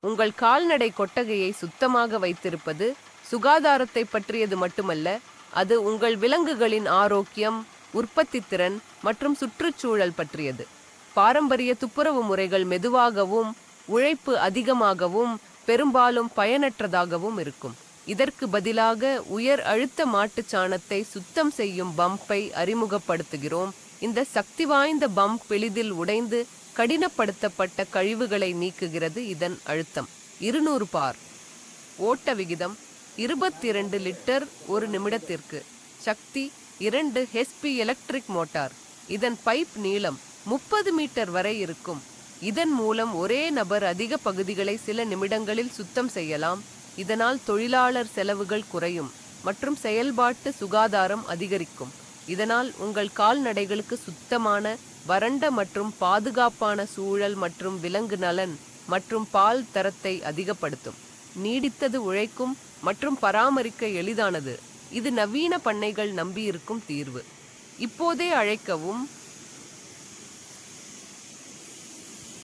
உங்கள் கால்நடை கொட்டகையை சுத்தமாக வைத்திருப்பது சுகாதாரத்தை பற்றியது மட்டுமல்ல, அது உங்கள் விலங்குகளின் ஆரோக்கியம், உற்பத்தி திறன் மற்றும் சுற்றுச்சூழல் பற்றியது. பாரம்பரிய துப்புரவு முறைகள் மெதுவாகவும், உழைப்பு அதிகமாகவும், பெரும்பாலும் பயனற்றதாகவும் இருக்கும். இதற்கு பதிலாக உயர் அழுத்த மாட்டுச் சாணத்தை சுத்தம் செய்யும் பம்பை அறிமுகப்படுத்துகிறோம். இந்த சக்தி வாய்ந்த பம்ப் எளிதில் உடைந்து கடினப்படுத்தப்பட்ட கழிவுகளை நீக்குகிறது. இதன் அழுத்தம் 200 பார். ஓட்ட விகிதம் 22 லிட்டர் ஒரு நிமிடத்திற்கு. சக்தி 2 ஹெச்பி எலக்ட்ரிக் மோட்டார். இதன் பைப் நீளம் 30 மீட்டர் வரை இருக்கும். இதன் மூலம் ஒரே நபர் அதிக பகுதிகளை சில நிமிடங்களில் சுத்தம் செய்யலாம். இதனால் தொழிலாளர் செலவுகள் குறையும் மற்றும் செயல்பாட்டு சுகாதாரம் அதிகரிக்கும். இதனால் உங்கள் கால்நடைகளுக்கு சுத்தமான, வறண்ட மற்றும் பாதுகாப்பான சூழல் மற்றும் விலங்கு நலன் மற்றும் பால் தரத்தை அதிகப்படுத்தும். நீடித்தது, உழைக்கும் மற்றும் பராமரிக்க எளிதானது. இது நவீன பண்ணைகள் நம்பியிருக்கும் தீர்வு. இப்போதே அழைக்கவும்